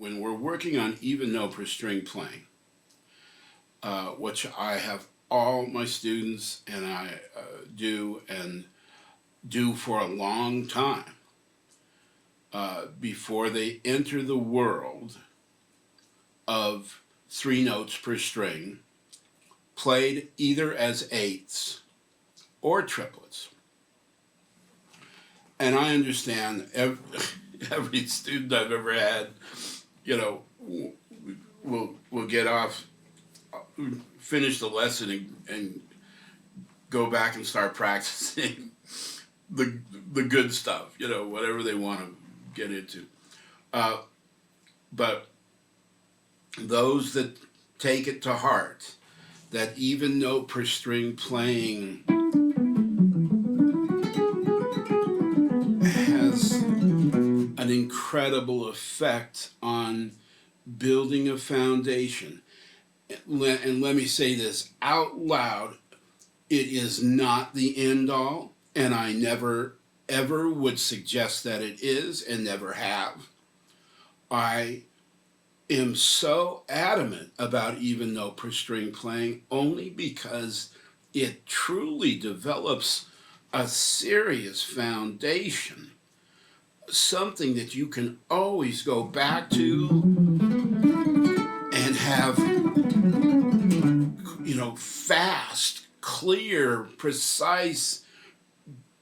when we're working on even note per string playing, which I have all my students and I do for a long time, before they enter the world of 3 notes per string, played either as eighths or triplets. And I understand every student I've ever had, will get off, finish the lesson and go back and start practicing the good stuff, whatever they want to get into. But those that take it to heart, that even note per string playing has an incredible effect on building a foundation. And let me say this out loud, it is not the end all, and I never ever would suggest that it is, and never have. I am so adamant about even note per string playing only because it truly develops a serious foundation, something that you can always go back to and have, fast, clear, precise,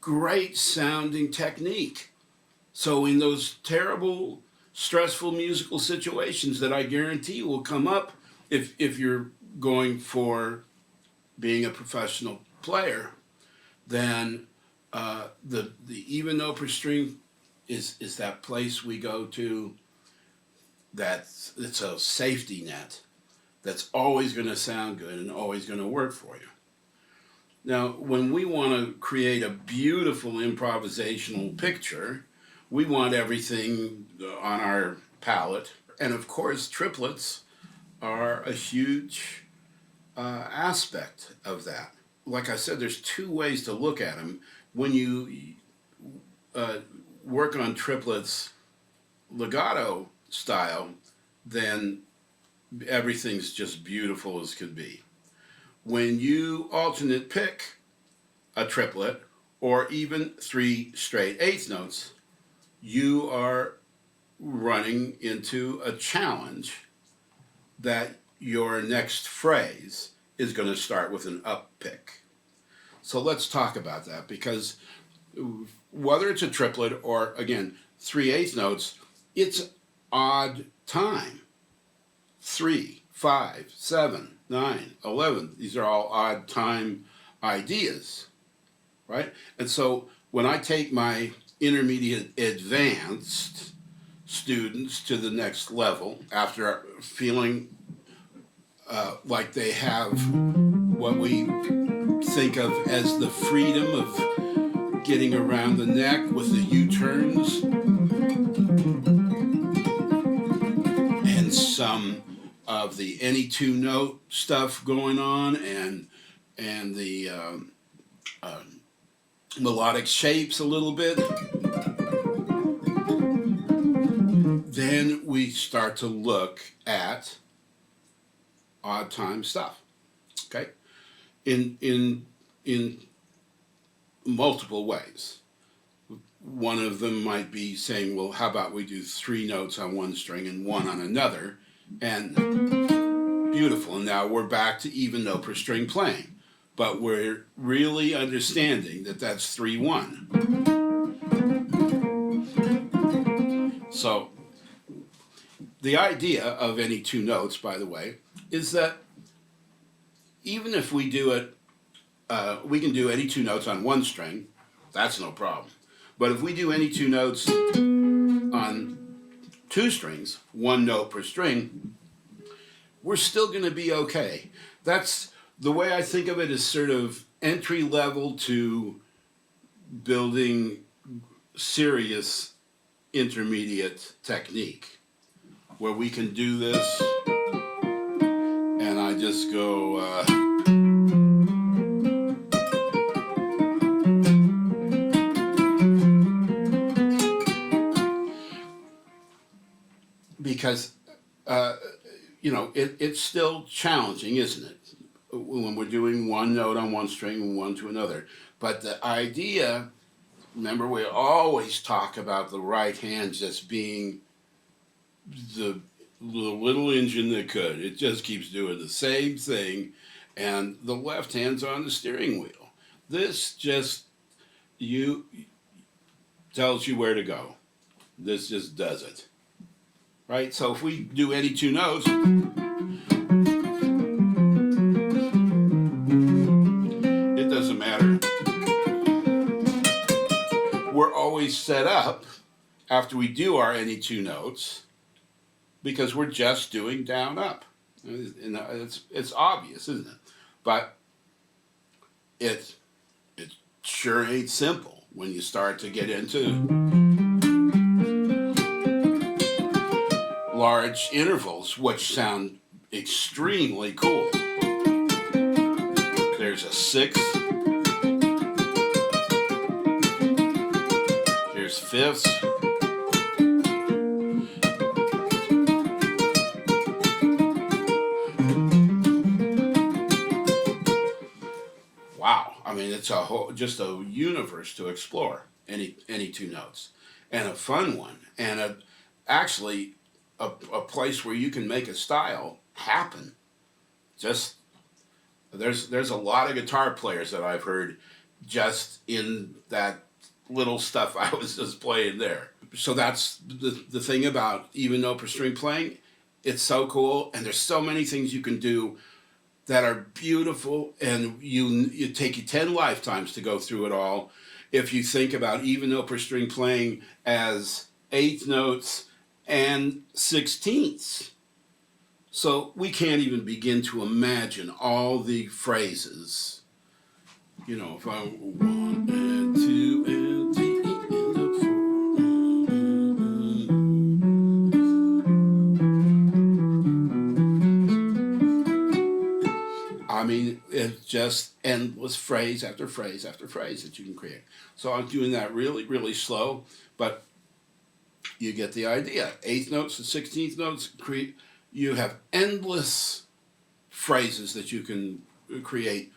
great sounding technique. So in those terrible, stressful musical situations that I guarantee will come up if you're going for being a professional player, then the even note per string is that place we go to that's it's a safety net that's always going to sound good and always going to work for you. Now, when we want to create a beautiful improvisational picture, we want everything on our palette. And of course, triplets are a huge aspect of that. Like I said, there's 2 ways to look at them. When you work on triplets legato style, then everything's just beautiful as could be. When you alternate pick a triplet or even 3 straight eighth notes, you are running into a challenge that your next phrase is going to start with an up pick. So let's talk about that, because whether it's a triplet or, again, 3 eighth notes, it's odd time. 3, 5, 7, 9, 11. These are all odd time ideas, right? And so when I take my intermediate advanced students to the next level, after feeling like they have what we think of as the freedom of getting around the neck with the U-turns and some of the any 2 note stuff going on and the melodic shapes a little bit, then we start to look at odd time stuff, okay? In multiple ways. One of them might be saying, well, how about we do 3 notes on one string and 1 on another, and beautiful, and now we're back to even note per string playing. But we're really understanding that that's 3-1. So the idea of any 2 notes, by the way, is that even if we do it, we can do any 2 notes on one string, that's no problem. But if we do any 2 notes on 2 strings, 1 note per string, we're still going to be okay. That's the way I think of it, is sort of entry level to building serious intermediate technique, where we can do this and I just go because it's still challenging, isn't it? When we're doing one note on one string and one to another. But the idea, remember, we always talk about the right hand just being the little engine that could. It just keeps doing the same thing, and the left hand's on the steering wheel. This just tells you where to go. This just does it. Right? So if we do any two notes, it doesn't matter. We're always set up after we do our any two notes because we're just doing down up. And it's obvious, isn't it? But it sure ain't simple when you start to get into large intervals, which sound extremely cool. There's a sixth. Here's fifths. Wow, I mean, it's just a universe to explore. Any two notes, and a fun one, and actually a place where you can make a style happen. Just there's a lot of guitar players that I've heard just in that little stuff I was just playing there. So that's the thing about even note per string playing. It's so cool, and there's so many things you can do that are beautiful, and you take you 10 lifetimes to go through it all. If you think about even note per string playing as eighth notes and sixteenths. So we can't even begin to imagine all the phrases. You know, if I 1 and 2 and 3 and a 4. I mean, it's just endless phrase after phrase after phrase that you can create. So I'm doing that really, really slow, but you get the idea. Eighth notes to 16th notes, you have endless phrases that you can create.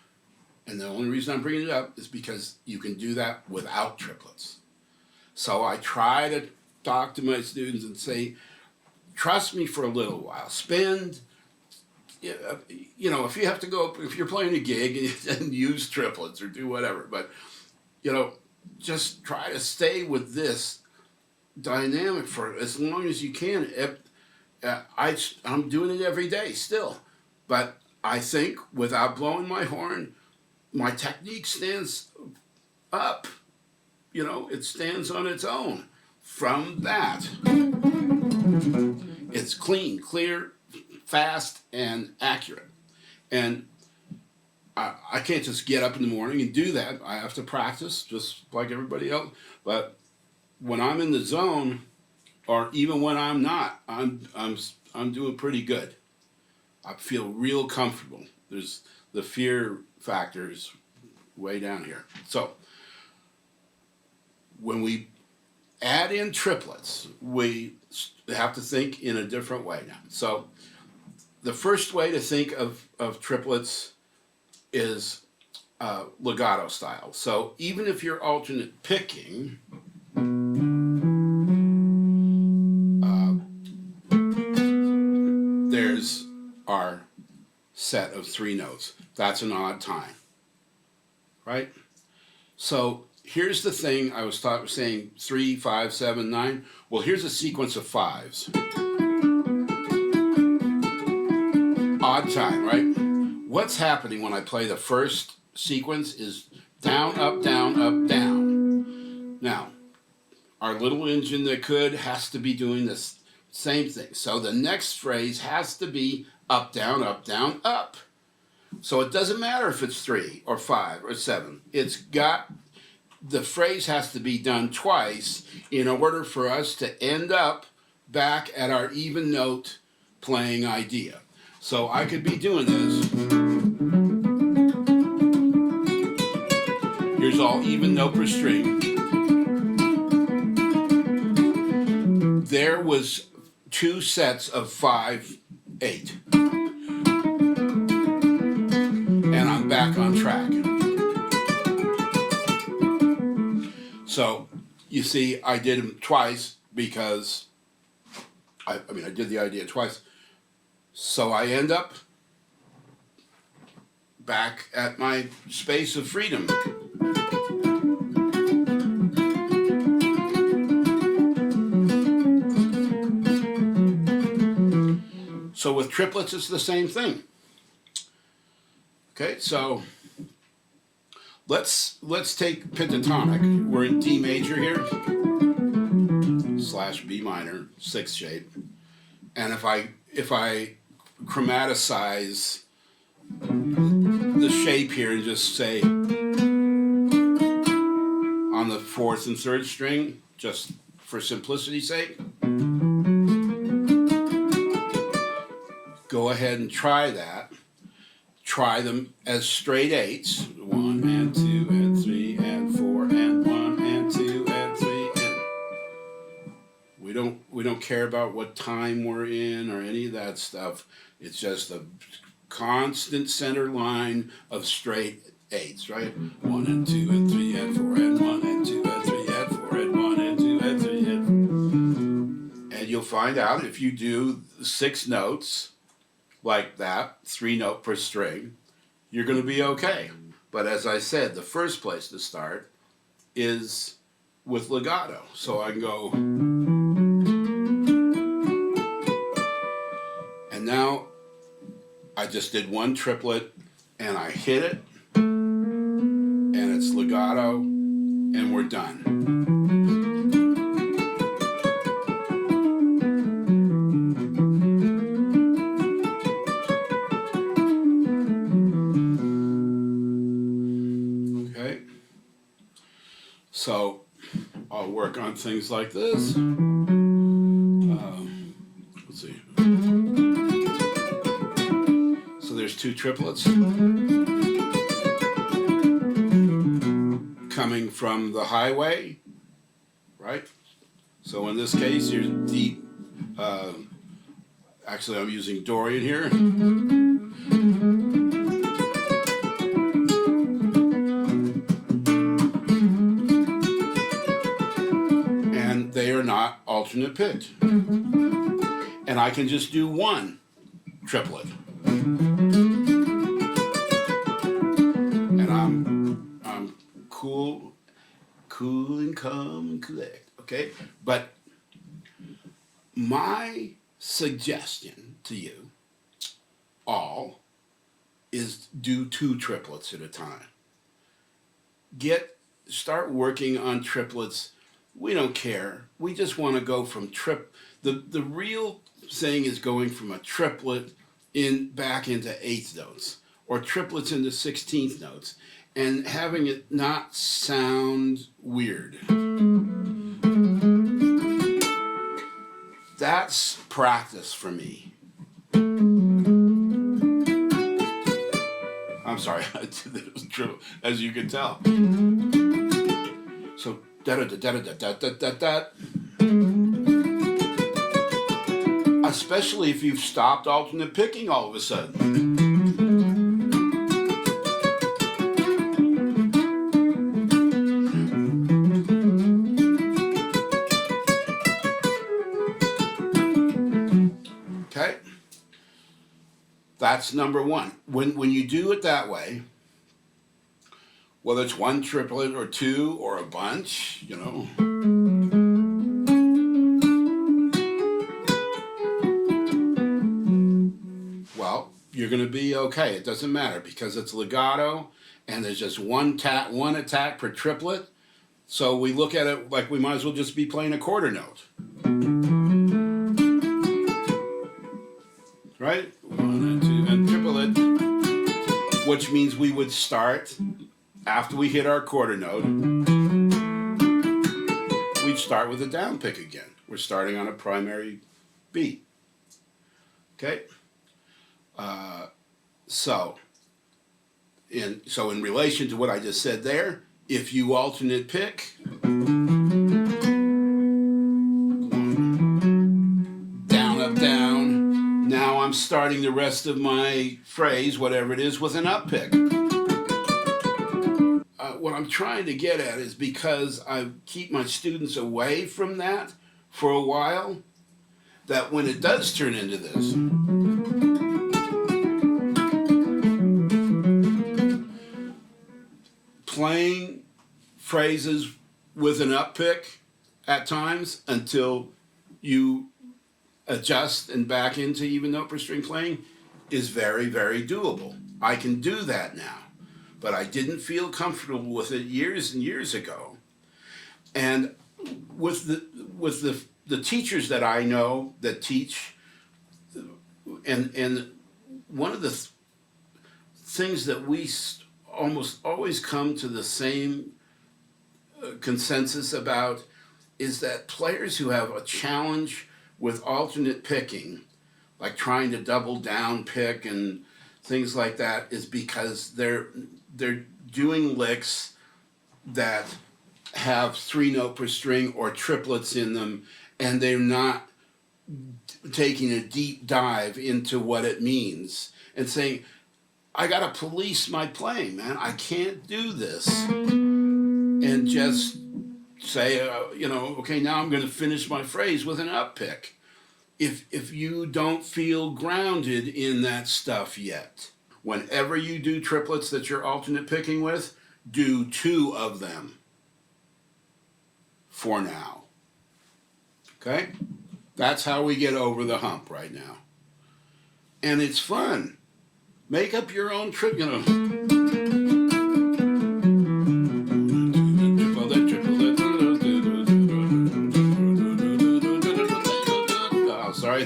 And the only reason I'm bringing it up is because you can do that without triplets. So I try to talk to my students and say, trust me for a little while. Spend, if you have to go, if you're playing a gig and use triplets or do whatever, but, just try to stay with this dynamic for as long as you can. I'm doing it every day still, but I think without blowing my horn, my technique stands up. It stands on its own. From that, it's clean, clear, fast, and accurate. And I can't just get up in the morning and do that. I have to practice just like everybody else. But when I'm in the zone, or even when I'm not, I'm doing pretty good. I feel real comfortable. There's the fear factor is way down here. So when we add in triplets, we have to think in a different way now. So the first way to think of triplets is legato style. So even if you're alternate picking, there's our set of three notes. That's an odd time, right? So here's the thing I was saying 3, 5, 7, 9. Well, here's a sequence of fives. Odd time, right? What's happening when I play the first sequence is down, up, down, up, down. Now, our little engine that could has to be doing this same thing. So the next phrase has to be up, down, up, down, up. So it doesn't matter if it's 3 or 5 or 7. The phrase has to be done twice in order for us to end up back at our even note playing idea. So I could be doing this. Here's all even note per string. There was 2 sets of 5, 8. And I'm back on track. So, you see, I did them twice because, I did the idea twice. So I end up back at my space of freedom. So with triplets, it's the same thing. Okay, so let's take pentatonic. We're in D major here, / B minor, 6th shape. And if I chromaticize the shape here and just say on the 4th and 3rd string, just for simplicity's sake, go ahead and try that. Try them as straight 8s. 1 and 2 and 3 and 4 and 1 and 2 and 3 and we don't care about what time we're in or any of that stuff. It's just a constant center line of straight 8s, right? 1 and 2 and 3 and 4 and 1 and 2 and 3 and 4 and 1 and 2 and 3 and you'll find out if you do 6 notes like that, 3 note per string, you're going to be okay. But as I said, the first place to start is with legato. So I can go, and now I just did 1 triplet and I hit it and it's legato and we're done. Okay, so I'll work on things like this. Let's see. So there's 2 triplets coming from the highway, right? So in this case, here's D. Actually, I'm using Dorian here. And they are not alternate pitch. And I can just do 1 triplet. And I'm cool and calm and collect, okay? But my suggestion to you all is do 2 triplets at a time. Start working on triplets. We don't care. We just want to go from the real thing is going from a triplet back into 8th notes, or triplets into 16th notes, and having it not sound weird. That's practice for me. I'm sorry, I did it was triple, as you can tell. So da da da da da da da da da. Especially if you've stopped alternate picking all of a sudden. Okay? That's number 1. When you do it that way, whether it's 1 triplet or 2 or a bunch, you know, well, you're going to be okay. It doesn't matter because it's legato and there's just one attack per triplet. So we look at it like we might as well just be playing a quarter note. Right? 1 and 2 and triplet, which means we would start after we hit our quarter note. We'd start with a down pick again. We're starting on a primary beat. Okay? So in relation to what I just said there, if you alternate pick, 1, down now I'm starting the rest of my phrase, whatever it is, with an up pick. What I'm trying to get at is because I keep my students away from that for a while, that when it does turn into this, playing phrases with an up pick at times until you adjust and back into even note per string playing is very, very doable. I can do that now, but I didn't feel comfortable with it years and years ago. And with the teachers that I know that teach, and one of the things that we almost always come to the same consensus about is that players who have a challenge with alternate picking, like trying to double down pick and things like that, is because they're doing licks that have 3 note per string or triplets in them, and they're not taking a deep dive into what it means and saying, I gotta police my playing, man. I can't do this. And just say, okay, now I'm gonna finish my phrase with an up pick. If you don't feel grounded in that stuff yet, whenever you do triplets that you're alternate picking with, do 2 of them for now. Okay? That's how we get over the hump right now. And it's fun. Make up your own sorry.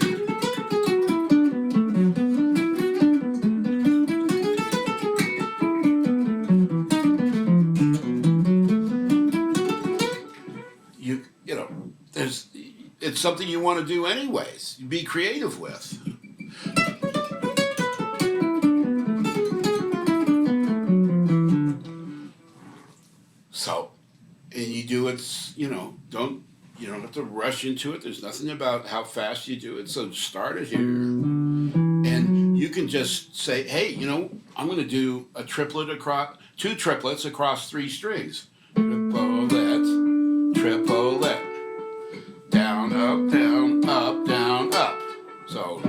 It's something you want to do anyways. Be creative with. So, and you do it, you don't have to rush into it. There's nothing about how fast you do it. So start it here. And you can just say, hey, I'm going to do a triplet across, 2 triplets across 3 strings. Triplet, triplet. Down, up, down, up, down, up. So,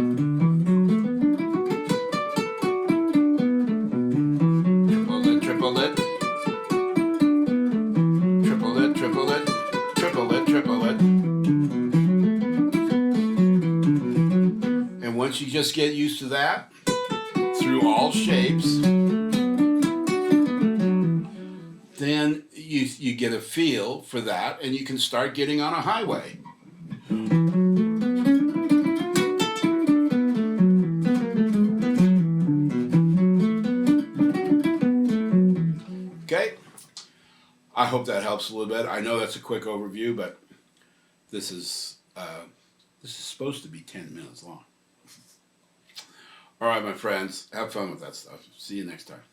triplet, triplet, triplet, triplet, triplet, triplet. And once you just get used to that, through all shapes, then you get a feel for that, and you can start getting on a highway. Okay, I hope that helps a little bit. I know that's a quick overview, but this is supposed to be 10 minutes long. All right, my friends, have fun with that stuff. See you next time.